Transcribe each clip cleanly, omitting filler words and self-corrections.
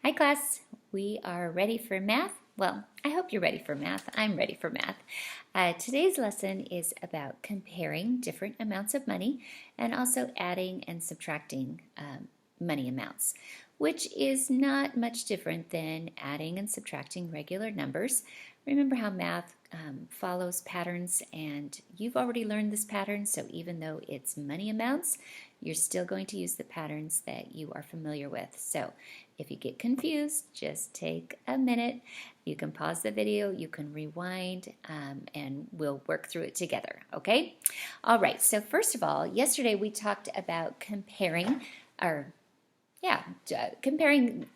Hi class, we are ready for math. Well, I hope you're ready for math. I'm ready for math. Today's lesson is about comparing different amounts of money and also adding and subtracting money amounts, which is not much different than adding and subtracting regular numbers. Remember how math follows patterns, and you've already learned this pattern, so even though it's money amounts, you're still going to use the patterns that you are familiar with. So if you get confused, just take a minute. You can pause the video, you can rewind, and we'll work through it together, okay? All right, so first of all, yesterday we talked about comparing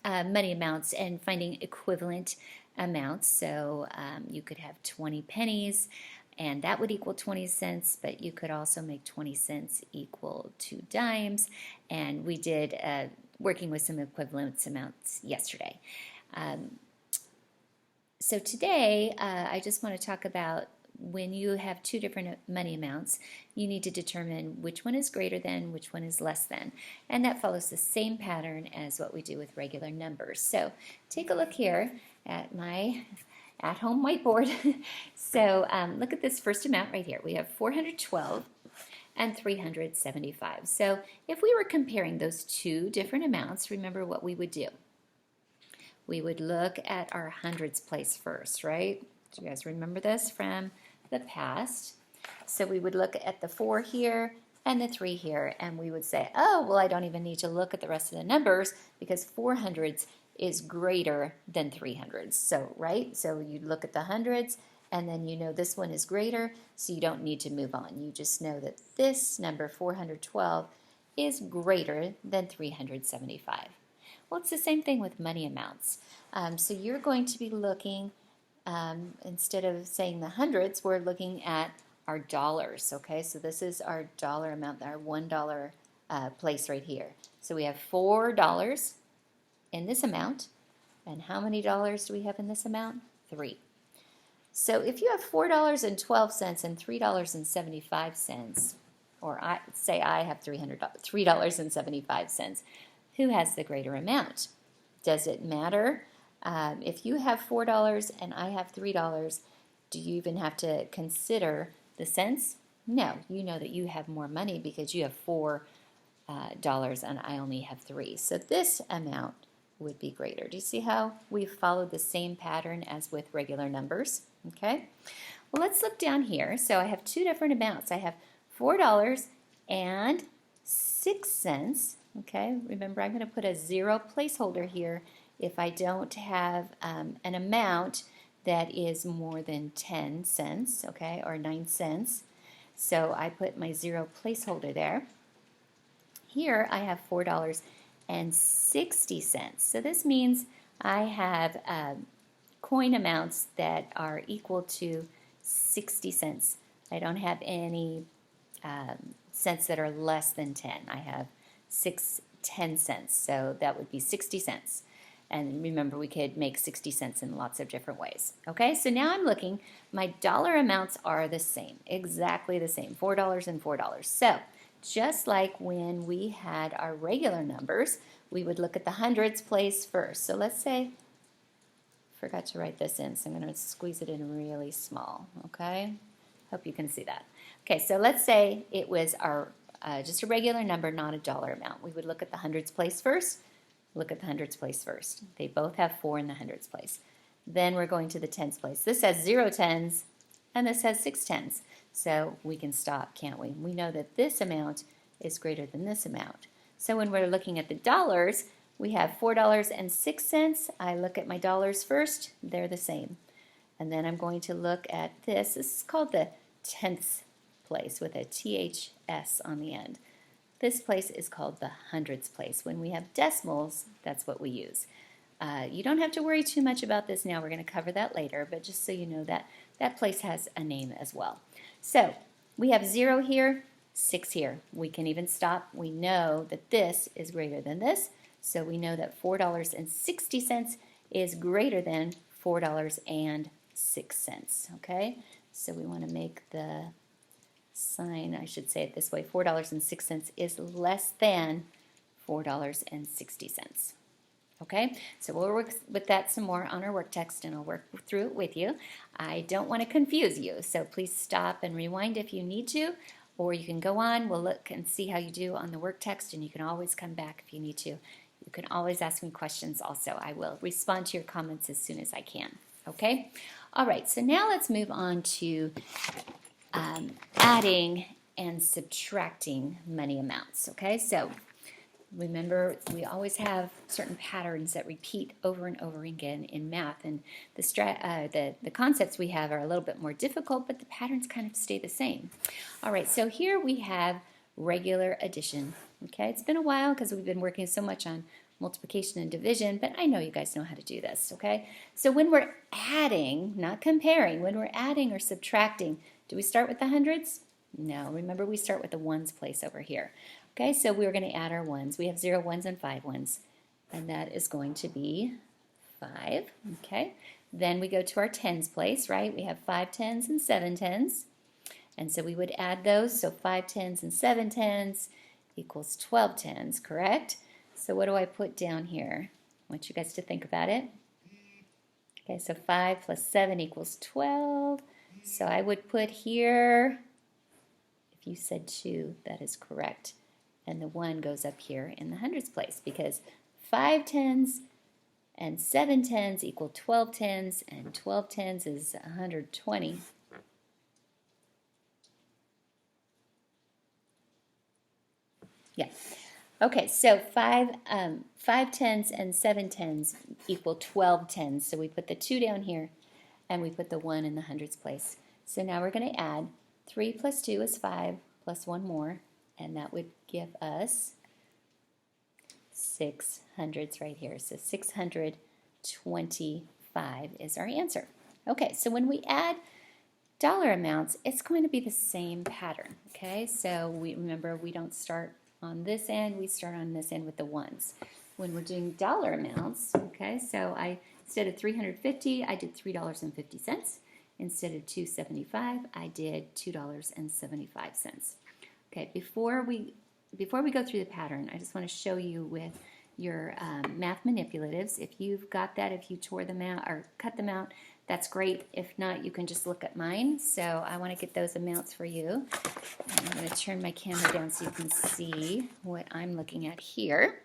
money amounts and finding equivalent amounts. So you could have 20 pennies, and that would equal 20 cents, but you could also make 20 cents equal 2 dimes, and we did working with some equivalence amounts yesterday. So today I just want to talk about when you have two different money amounts, you need to determine which one is greater than, which one is less than. And that follows the same pattern as what we do with regular numbers. So take a look here at my at-home whiteboard. So look at this first amount right here. We have 412 and 375. So if we were comparing those two different amounts, remember what we would do. We would look at our hundreds place first, right? Do you guys remember this from the past? So we would look at the 4 here and the 3 here, and we would say, oh, well, I don't even need to look at the rest of the numbers because 400s is greater than 300s. So, right? So you look at the hundreds, and then you know this one is greater, so you don't need to move on. You just know that this number, 412, is greater than 375. Well, it's the same thing with money amounts. So you're going to be looking, instead of saying the hundreds, we're looking at our dollars, okay? So this is our dollar amount, our $1 place right here. So we have $4 in this amount, and how many dollars do we have in this amount? 3. So if you have $4.12 and $3.75, or I have $3.75, who has the greater amount? Does it matter? If you have $4 and I have $3, do you even have to consider the cents? No, you know that you have more money because you have $4 and I only have 3. So this amount would be greater. Do you see how we've followed the same pattern as with regular numbers? Okay. Well, let's look down here. So I have two different amounts. I have $4 and 6 cents. Okay, remember I'm going to put a 0 placeholder here if I don't have an amount that is more than 10 cents, okay, or 9 cents. So I put my 0 placeholder there. Here I have $4.60. So this means I have coin amounts that are equal to 60 cents. I don't have any cents that are less than 10. I have 10 cents, so that would be 60 cents. And remember, we could make 60 cents in lots of different ways. Okay, so now I'm looking, my dollar amounts are the same, exactly the same, $4 and $4. So just like when we had our regular numbers, we would look at the hundreds place first. So let's say, forgot to write this in, so I'm going to squeeze it in really small, okay? Hope you can see that. Okay, so let's say it was our just a regular number, not a dollar amount. We would look at the hundreds place first, look at the hundreds place first. They both have 4 in the hundreds place. Then we're going to the tens place. This has 0 tens, and this has 6 tens. So we can stop, can't we? We know that this amount is greater than this amount. So when we're looking at the dollars, we have $4.06. I look at my dollars first, they're the same. And then I'm going to look at this. This is called the tenths place with a THS on the end. This place is called the hundreds place. When we have decimals, that's what we use. You don't have to worry too much about this now. We're going to cover that later, but just so you know that that place has a name as well. So we have 0 here, 6 here. We can even stop. We know that this is greater than this, so we know that $4.60 is greater than $4.06. Okay, so we want to make the sign, I should say it this way, $4.06 is less than $4.60. okay? So we'll work with that some more on our work text, and I'll work through it with you. I don't want to confuse you, so please stop and rewind if you need to, or you can go on. We'll look and see how you do on the work text, and you can always come back if you need to. You can always ask me questions also. I will respond to your comments as soon as I can, okay? All right, so now let's move on to adding and subtracting money amounts, okay? So remember, we always have certain patterns that repeat over and over again in math, and the concepts we have are a little bit more difficult, but the patterns kind of stay the same. All right, so here we have regular addition, okay? It's been a while because we've been working so much on multiplication and division, but I know you guys know how to do this, okay? So when we're adding, not comparing, when we're adding or subtracting, do we start with the hundreds? No, remember we start with the ones place over here. Okay, so we're going to add our ones. We have 0 ones and 5 ones, and that is going to be 5, okay? Then we go to our tens place, right? We have 5 tens and 7 tens, and so we would add those. So 5 tens and 7 tens equals 12 tens, correct? So what do I put down here? I want you guys to think about it. Okay, so 5 plus 7 equals 12. So I would put here, if you said 2, that is correct. And the 1 goes up here in the hundreds place, because 5 tens and 7 tens equal 12 tens, and 12 tens is 120. Yeah. Okay, so 5 tens and 7 tens equal 12 tens. So we put the 2 down here, and we put the 1 in the hundreds place. So now we're going to add 3 plus 2 is 5 plus 1 more, and that would give us 6 hundreds right here. So 625 is our answer. Okay, so when we add dollar amounts, it's going to be the same pattern, okay? So remember, we don't start on this end, we start on this end with the ones. When we're doing dollar amounts, okay, so instead of 350, I did $3.50. Instead of 275, I did $2.75. Okay, before we go through the pattern, I just want to show you with your math manipulatives. If you've got that, if you tore them out or cut them out, that's great. If not, you can just look at mine. So I want to get those amounts for you. And I'm going to turn my camera down so you can see what I'm looking at here.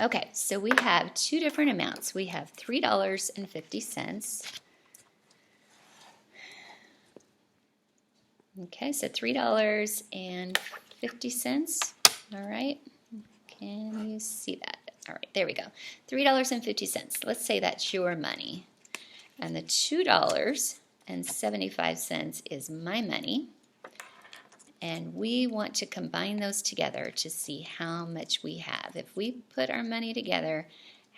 Okay, so we have two different amounts. We have $3.50. Okay, so $3.50. All right, can you see that? All right, there we go. $3.50. Let's say that's your money. And the $2.75 is my money. And we want to combine those together to see how much we have. If we put our money together,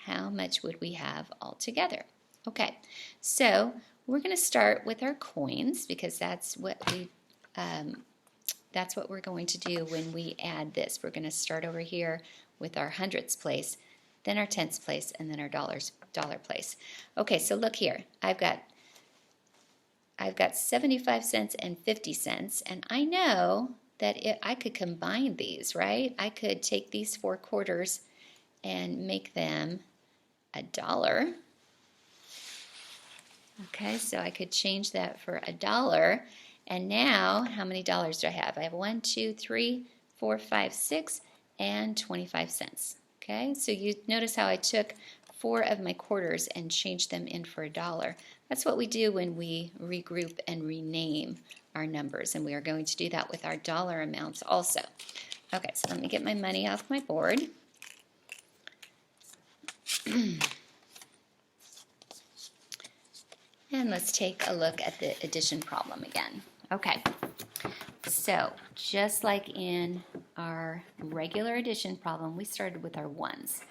how much would we have all together? Okay, so we're going to start with our coins, because that's what we're going to do when we add this. We're going to start over here with our hundreds place, then our tenths place, and then our dollar place. Okay, so look here. I've got 75 cents and 50 cents, and I know that I could combine these, right? I could take these 4 quarters and make them $1. Okay, so I could change that for $1. And now, how many dollars do I have? I have 1, 2, 3, 4, 5, 6, and 25 cents. Okay, so you notice how I took 4 of my quarters and changed them in for $1. That's what we do when we regroup and rename our numbers, and we are going to do that with our dollar amounts also. Okay, so let me get my money off my board. And let's take a look at the addition problem again. Okay, so just like in our regular addition problem, we started with our ones.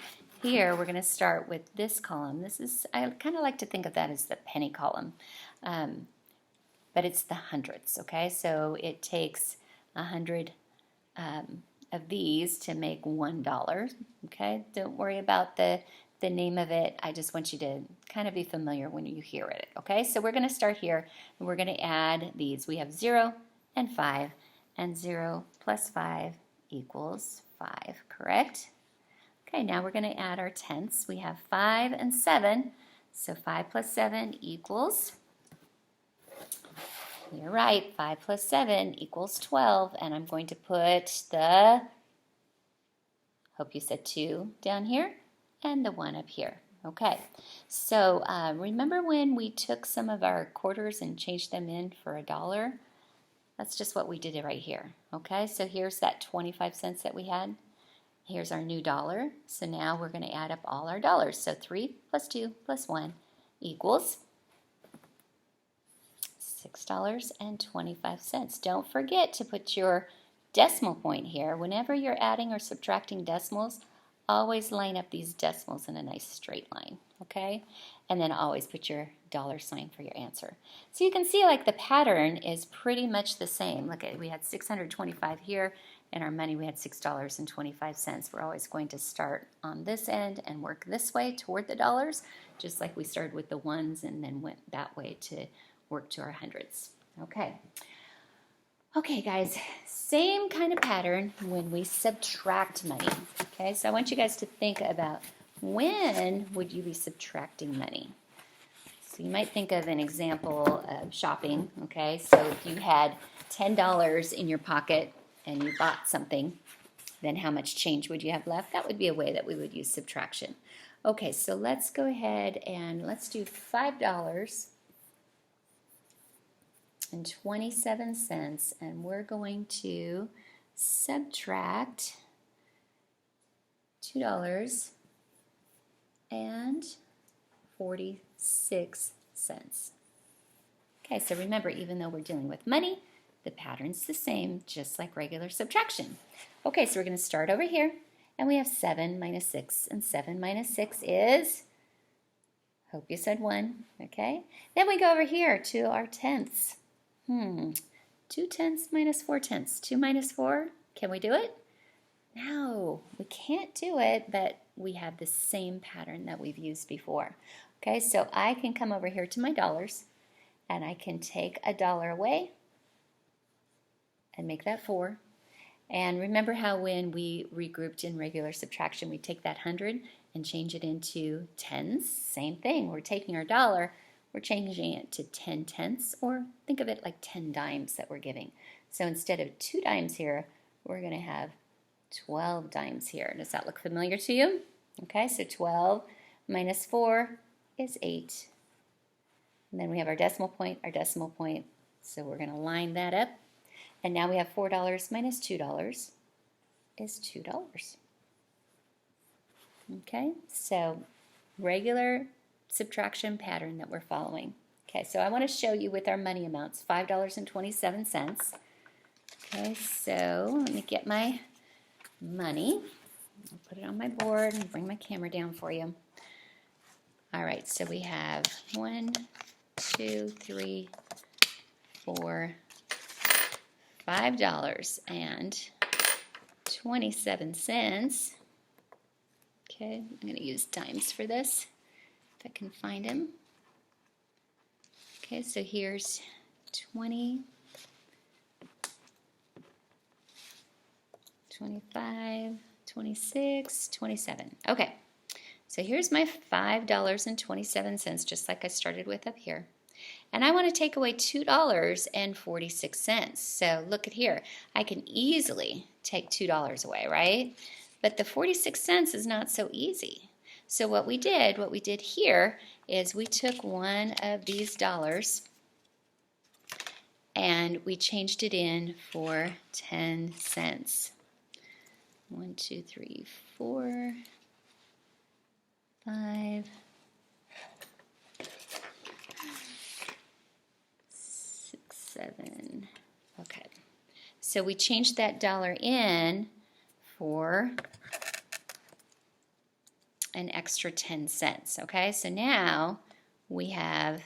Here we're going to start with this column. I kind of like to think of that as the penny column, but it's the hundreds, okay? So it takes 100 of these to make $1, okay? Don't worry about the name of it. I just want you to kind of be familiar when you hear it, okay? So we're going to start here, and we're going to add these. We have 0 and 5, and 0 plus 5 equals 5, correct? Okay, now we're going to add our tenths. We have 5 and 7, so 5 plus 7 equals, you're right, 5 plus 7 equals 12, and I'm going to put the, hope you said 2 down here, and the 1 up here. Okay, so remember when we took some of our quarters and changed them in for $1? That's just what we did right here. Okay, so here's that 25 cents that we had. Here's our new dollar. So now we're going to add up all our dollars. So 3 plus 2 plus 1 equals $6.25. Don't forget to put your decimal point here. Whenever you're adding or subtracting decimals, always line up these decimals in a nice straight line, okay? And then always put your dollar sign for your answer. So you can see like the pattern is pretty much the same. Look at, we had 625 here. In our money we had $6.25. We're always going to start on this end and work this way toward the dollars, just like we started with the ones and then went that way to work to our hundreds. Okay. Okay, guys, same kind of pattern when we subtract money. Okay, so I want you guys to think about when would you be subtracting money. So you might think of an example of shopping. Okay, so if you had $10 in your pocket and you bought something, then how much change would you have left? That would be a way that we would use subtraction. Okay, so let's go ahead and let's do $5.27, and we're going to subtract $2.46. Okay, so remember, even though we're dealing with money, the pattern's the same, just like regular subtraction. Okay, so we're going to start over here, and we have 7 minus 6, and 7 minus 6 is, hope you said 1, okay? Then we go over here to our tenths. 2 tenths minus 4 tenths. 2 minus 4, can we do it? No, we can't do it, but we have the same pattern that we've used before. Okay, so I can come over here to my dollars, and I can take $1 away and make that 4. And remember how when we regrouped in regular subtraction, we take that 100 and change it into tens? Same thing. We're taking our dollar, we're changing it to 10 tenths, or think of it like 10 dimes that we're giving. So instead of 2 dimes here, we're going to have 12 dimes here. Does that look familiar to you? Okay, so 12 minus 4 is 8. And then we have our decimal point, so we're going to line that up. And now we have $4 minus $2 is $2. Okay, so regular subtraction pattern that we're following. Okay, so I want to show you with our money amounts, $5.27. Okay, so let me get my money. I'll put it on my board and bring my camera down for you. All right, so we have 1, 2, 3, 4, $5.27. Okay, I'm going to use dimes for this, if I can find them. Okay, so here's 20, 25, 26, 27. Okay, so here's my $5.27, just like I started with up here. And I want to take away $2.46. So look at here. I can easily take $2 away, right? But the 46 cents is not so easy. So what we did here is we took one of these dollars and we changed it in for 10 cents. 1, 2, 3, 4, 5, 6, 7. Okay. So we changed that dollar in for an extra 10 cents. Okay, so now we have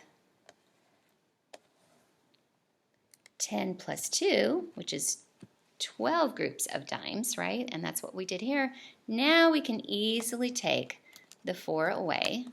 10 plus 2, which is 12 groups of dimes, right? And that's what we did here. Now we can easily take the 4 away,